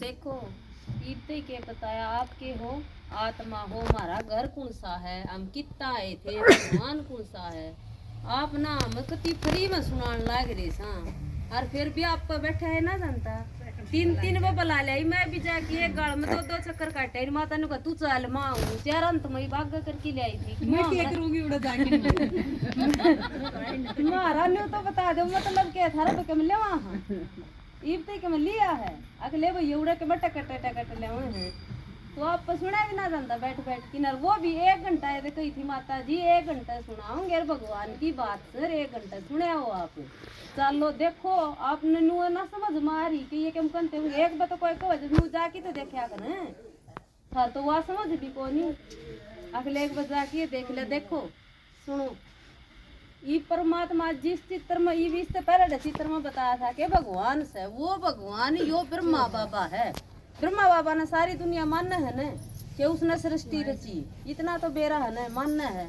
देखो कीर्ति के बताया आपके हो आत्मा हो हमारा घर कौन सा है हम कितना आए थे भगवान कौन सा है आप ना हम कति फ्री में सुनान लाग रहे सा और फिर भी आप पर बैठा है ना जनता तीन तीन वो बुला लिया मैं भी जाके एक गाड़ में दो दो चक्कर काटे माता ने कहा तू चल माँ हूँ चार अंत में भाग करके ले आई थी मैं क्या करूंगी उड़ा जाके मारा ने तो बता दो मतलब क्या था तो कम ले वहाँ इबते के में लिया है अगले वो एवढे के बटा कट ले हैं तो आप सुना भी ना जानता बैठ बैठ किनार वो भी 1 घंटा है कही थी माता जी 1 घंटा सुनाऊंगे भगवान की बात सर 1 घंटा सुने हो आप चलो देखो आपने नु ना समझ मारी कि ये कम करते होंगे एक बार तो कोई को नु जाके तो देखा कर था तो वह समझ भी कोनी अगले एक बार जाके देख ले देखो सुनो ये परमात्मा जिस चित्र में ये भी पहले चित्र में बताया था कि भगवान से वो भगवान यो ब्रह्मा बाबा है ब्रह्मा बाबा ने सारी दुनिया मानना है न कि उसने सृष्टि रची इतना तो बेरा है न मानना है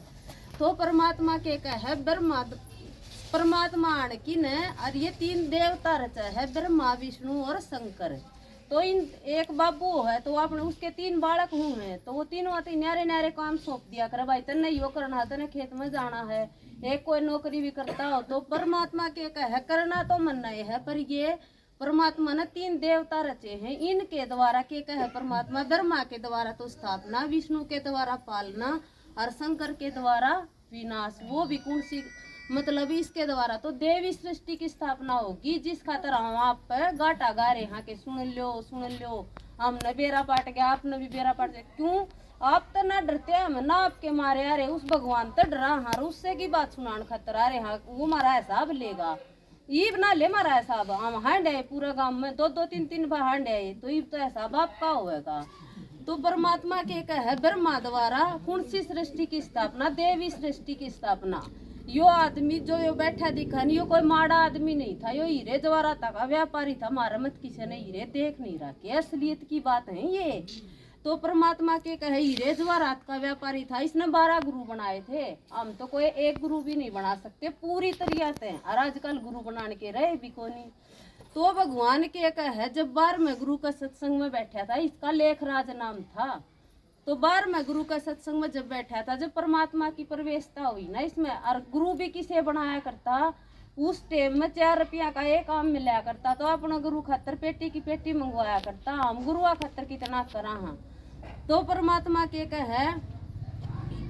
तो परमात्मा के कहे ब्रह्मा परमात्मा की न और ये 3 देवता रचा है ब्रह्मा विष्णु और शंकर तो इन एक बाबू है तो आपने उसके 3 बालक हुए तो वो तीनों आते न्यारे न्यारे काम सौंप दिया कर भाई तन्ने यो करना तन्ने खेत में जाना है एक कोई नौकरी भी करता हो तो परमात्मा के कहे करना तो मन नहीं है पर ये परमात्मा ने 3 देवता रचे हैं इनके द्वारा के कहे परमात्मा ब्रह्मा के द्वारा तो स्थापना विष्णु के द्वारा पालना और शंकर के द्वारा विनाश वो भी कौन सी मतलब इसके द्वारा तो देवी सृष्टि की स्थापना होगी जिस खातर हम आप गाटा गा रहे हैं कि सुन लो हमने बेरा पाट गया आपने भी बेरा पाट गया क्यों आप तो ना डरते हम ना आपके मारे आ रहे उस भगवान तो डरा हाँ उससे की बात सुनान खतर आ रहे हाँ वो हमारा हिसाब लेगा ये बना ले हमारा हिसाब हम हांड है पूरा गांव में 2-3 बार हांड है तो ये तो हिसाब आपका होगा तो परमात्मा के कहे ब्रह्मा द्वारा कौन सी सृष्टि की स्थापना देवी सृष्टि की स्थापना यो आदमी जो यो बैठा दिखा नहीं यो कोई माड़ा आदमी नहीं था यो हीरे जवाहरात का व्यापारी था हमारा मत किसी ने हीरे देख नहीं रहा कि असलियत की बात है ये तो परमात्मा के कहे हीरे जवाहरात का व्यापारी था इसने 12 गुरु बनाए थे हम तो कोई एक गुरु भी नहीं बना सकते पूरी तरीके से और आजकल गुरु बनाने के रहे भी को नहीं तो भगवान के कहे जब 12वें गुरु का सत्संग में बैठा था इसका लेखराज नाम था तो 12वें गुरु का सत्संग में जब बैठा था जब परमात्मा की प्रवेशता हुई ना इसमें और गुरु भी किसे बनाया करता उस टाइम में 4 रुपया का एक आम मिलाया करता तो अपना गुरु खातर पेटी की पेटी मंगवाया करता हम गुरुआ खातर कितना करा हाँ तो परमात्मा के कहे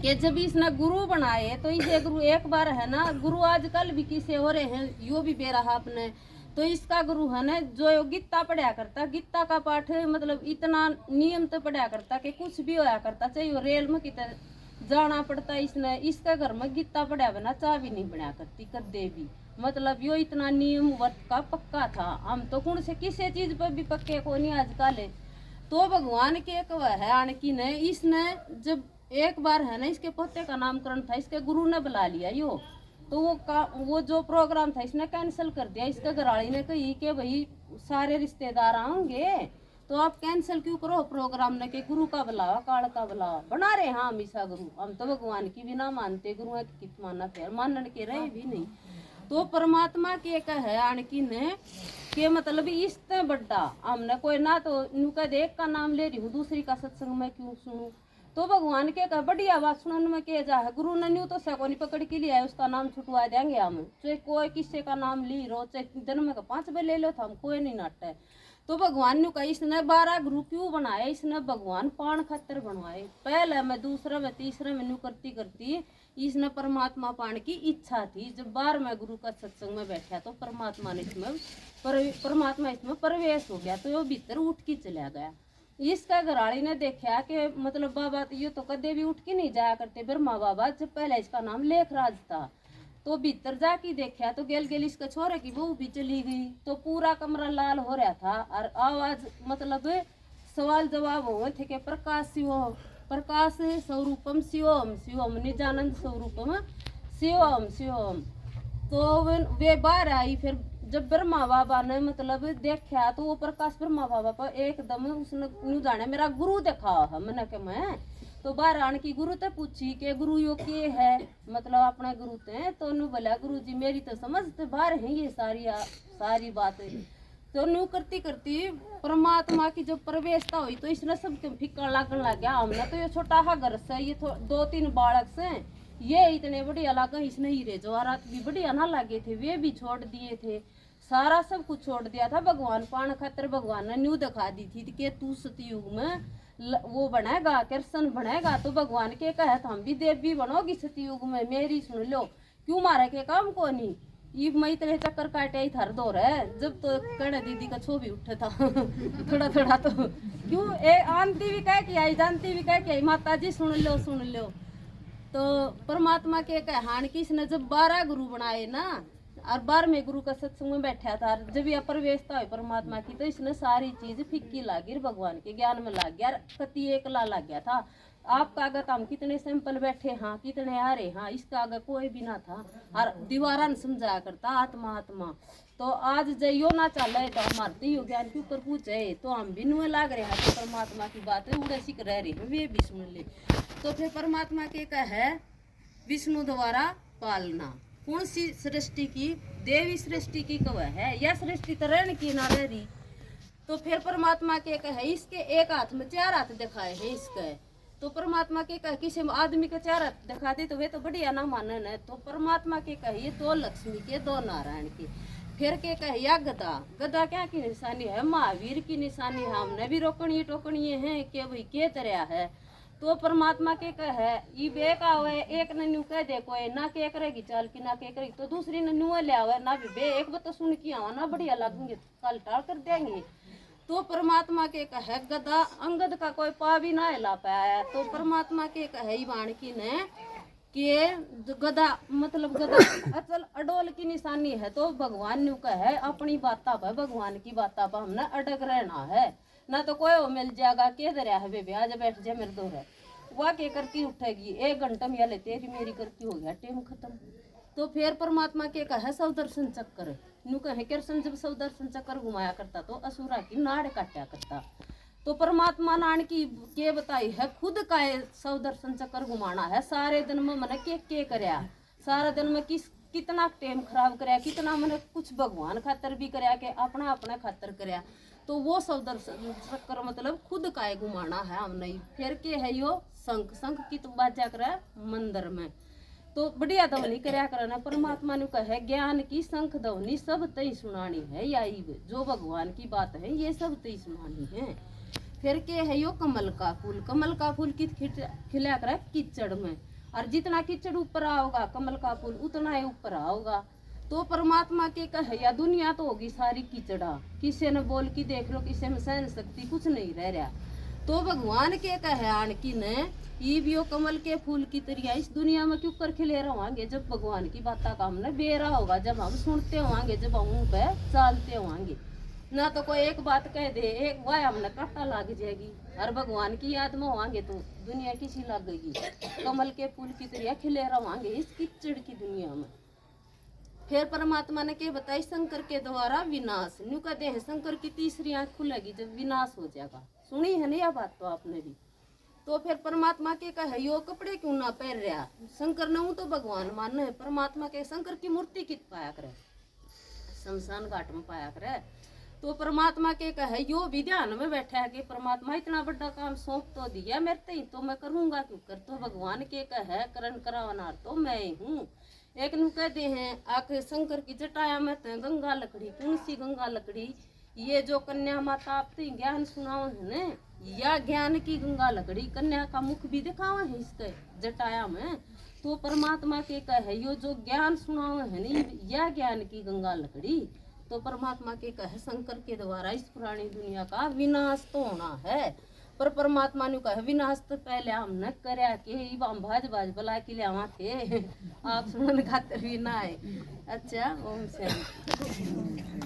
कि जब इसने गुरु बनाए तो इसे गुरु एक बार है ना गुरु आजकल भी किसे हो रहे हैं यो भी बेरा आपने तो इसका गुरु है ना जो गीता पढ़ा करता गीता का पाठ मतलब इतना नियम तो पढ़ा करता कि कुछ भी होया करता चाहे रेल में कितना जाना पड़ता इसने इसका घर में गीता पढ़ा बिना चाह भी नहीं बना करती कदे भी मतलब यो इतना नियम वर्त का पक्का था हम तो कौन से किसी चीज पर भी पक्के को नहीं आजकल तो भगवान के एक है आणकी ने इसने जब एक बार है ना इसके पोते का नामकरण था इसके गुरु ने बुला लिया यो तो वो जो प्रोग्राम था इसने कैंसिल कर दिया इसके घरवाली ने कही कि भाई सारे रिश्तेदार आएंगे तो आप कैंसिल क्यों करो प्रोग्राम ने के गुरु का बुलावा काल का बुलावा बना रहे हाँ हमेशा गुरु हम तो भगवान की भी ना मानते गुरु है कित मानना फिर मानने के रहे भी नहीं तो परमात्मा के कहे आणकी ने के मतलब इससे बड्डा हमने कोई ना तो नुका देख का नाम ले रही हूँ दूसरी का सत्संग में क्यों सुनूं तो भगवान के कहा बढ़िया बात सुनने में क्या जा है गुरु ने न्यू तो सकोनी पकड़ के लिया है उसका नाम छुटवा देंगे हम चाहे कोई किसी का नाम ली रो चाहे दिन में 5 बार ले लो तो हम कोई नहीं नाटता है तो भगवान ने कहा इसने 12 गुरु क्यों बनाए इसने भगवान पान खतर बनवाए पहले मैं दूसरा में तीसरा में न्यू करती इसने परमात्मा पान की इच्छा थी जब 12वें गुरु का सत्संग में बैठा तो परमात्मा इसमें प्रवेश हो गया तो वो भीतर उठ के चला गया इसका घराड़ी ने देखा कि मतलब बाबा ये तो कदे भी उठ के नहीं जाया करते ब्रह्मा बाबा जब पहले इसका नाम लेखराज था तो भीतर जाके देखा तो गेल इसके छोरे की बहू भी चली गई तो पूरा कमरा लाल हो रहा था और आवाज मतलब सवाल जवाब हुए थे कि प्रकाश स्वरूपम शिवम शिवम निजानंद स्वरूपम शिवम शिवम तो वे बाहर आई फिर जब ब्रह्मा बाबा ने मतलब देखा तो वो प्रकाश ब्रह्मा बाबा पर एकदम उसने जाने मेरा गुरु देखा है मैंने के मैं तो बाहर आने की गुरु ते पूछी कि गुरु यो के है मतलब अपना गुरु ते तो बोला गुरु जी मेरी तो समझ ते बाहर है ये सारी बातें तो न्यू करती करती परमात्मा की जब प्रवेशता हुई तो इसने सबके फिक्का लगन लग गया। हमने तो ये छोटा हा घर से ये 2-3 बालक से ये इतने बढ़िया लगा, इसने हीरे जवाहरात भी बढ़िया ना लगे थे, वे भी छोड़ दिए थे, सारा सब कुछ छोड़ दिया था भगवान पान खातर। भगवान ने न्यू दिखा दी थी कि तू सतयुग में वो बनेगा, कृष्ण बनेगा। तो भगवान के कहे हम भी देवी बनोगी सतयुग में, मेरी सुन लो, क्यों मारे के काम को नहीं। ये मैं इतने चक्कर काटे ही थर दो रहे, जब तो कड़े दीदी का छो भी उठे था थोड़ा थोड़ा। तो क्यों ए आंटी भी कह के आई, जानती भी कह के आई, माता जी सुन लो। तो परमात्मा के कहान की इसने जब 12 गुरु बनाए ना, और 12वें गुरु का सत्संग में बैठा था, जब यह प्रवेशता हुई परमात्मा की तो इसने सारी चीज फिक्की लागी, भगवान के ज्ञान में लाग गया, कति एकला लग गया था। आपका आगे हम कितने सिंपल बैठे हाँ, कितने आ रहे हाँ, इसका आगे कोई भी ना था, और दीवारा ने समझाया करता आत्मा आत्मा। तो आज जइयो ना चले तो हमारे यो ज्ञान के ऊपर पूछे तो हम भी नुए लाग रहे हैं, तो परमात्मा की बात है उड़े सिक रह रहे हैं, वे भी सुन ले। तो फिर परमात्मा के कहे विष्णु द्वारा पालना, कौन सी सृष्टि की, देवी सृष्टि की कव है, यह सृष्टि तो रहने की ना रह रही। तो फिर परमात्मा के कहे इसके एक हाथ में 4 हाथ दिखाए हैं इसके। तो परमात्मा के कहे किसी आदमी के 4 हाथ दिखा दे तो वे तो बढ़िया ना मानन है। तो परमात्मा के कहे 2 लक्ष्मी के 2 नारायण के। फिर के कहे या गदा, गदा क्या की निशानी है, महावीर की निशानी है, हमने भी टोकनी है कि भाई के तरह है। तो परमात्मा के कहे ये बेका हुए एक ने न्यू कह दे कोई ना के करेगी चाल की ना के करेगी, तो दूसरी ने न्यू ले आवे ना भी बे एक बात तो सुन की आवा ना बढ़िया लगेंगे कल टाल कर देंगे। तो परमात्मा के कहे गदा अंगद का कोई पा भी ना हिला पाया। तो परमात्मा के कहे वाणकी ने कि गदा मतलब गदा अचल अडोल की निशानी है। तो भगवान न्यू कहे अपनी बाता पर, भगवान की बाता पर हमने अटक रहना है, ना तो कोई वो मिल जाएगा के दरिया है बेबे आज बैठ जा मेरे दो है वह के करती उठेगी 1 घंटा में ले तेरी मेरी करती हो गया टेम खत्म। तो फिर परमात्मा के कहे सब दर्शन चक्कर न्यू कहे कृष्ण जब सब दर्शन चक्कर घुमाया करता तो असुरा की नाड़ काटा करता। तो परमात्मा नान की के बताई है खुद का सब दर्शन चक्कर घुमाना है। सारे दिन में मैंने के करया, सारा दिन में कितना टाइम खराब करया, कितना मैंने कुछ भगवान खातर भी करया के अपना अपना खातर करया। तो वो सब दर्शन चक्कर मतलब खुद का घुमाना है हम नहीं। फिर के है यो शंख की तो बाजा करे मंदिर में, तो बढ़िया ध्वनि करया करना। परमात्मा ने कहे ज्ञान की शंख ध्वनि सब तई सुनानी है, या जो भगवान की बात है ये सब तई सुनानी है। फिर के है यो कमल का फूल की खिला कर कीचड़ में, और जितना कीचड़ ऊपर आओगा कमल का फूल उतना ही ऊपर आओगा। तो परमात्मा के कहे या दुनिया तो होगी सारी कीचड़ा, किसी ने बोल की देख लो, किसी में सहन शक्ति कुछ नहीं रह रहा। तो भगवान के कहे आणकी ने ये भी कमल के फूल की तरह इस दुनिया में क्यों कर खिले रहेंगे, जब भगवान की बात का हमने बेरा होगा, जब हम सुनते होंगे, जब हम उन पे चालते होंगे। ना तो कोई एक बात कह दे एक वह हमने काटा लग जाएगी, और भगवान की याद में होंगे तो दुनिया किसी लगेगी। कमल के फूल की तरह खिले रहेंगे इस कीचड़ की दुनिया में। फिर परमात्मा ने क्या बताई शंकर के द्वारा विनाश, न्यू कहते हैं शंकर की तीसरी आंख खुलेगी जब विनाश हो जाएगा। सुनी है ना यह बात तो आपने भी। तो फिर परमात्मा के कहे यो कपड़े क्यों ना पहन रहा, शंकर ने तो भगवान मानना है। परमात्मा के शंकर की मूर्ति कित पाया करे, शमशान घाट में पाया करे। तो परमात्मा के कहे यो भी ध्यान में बैठा है कि परमात्मा इतना बड़ा काम सौंप तो दिया मेरे ते तो मैं करूंगा क्यों कर। तो भगवान के कहे करण करावनार तो मैं ही हूँ। एक नु कहते हैं आके शंकर की जटाया में तो गंगा लकड़ी, कौन सी गंगा लकड़ी, ये जो कन्या माता आपते ज्ञान सुनाओ है ने, या ज्ञान की गंगा लकड़ी, कन्या का मुख भी दिखावा है इसके जटाया में। तो परमात्मा के कहे यो जो ज्ञान सुनाओ है ने, या ज्ञान की गंगा लकड़ी। तो परमात्मा के कहे शंकर के द्वारा इस पुरानी दुनिया का विनाश तो होना है, पर परमात्मा ने कहे विनाश तो पहले हमने करया के हम भाज बुला के लिया थे आप सुनने खातिर भी ना आए। अच्छा ओम शांति।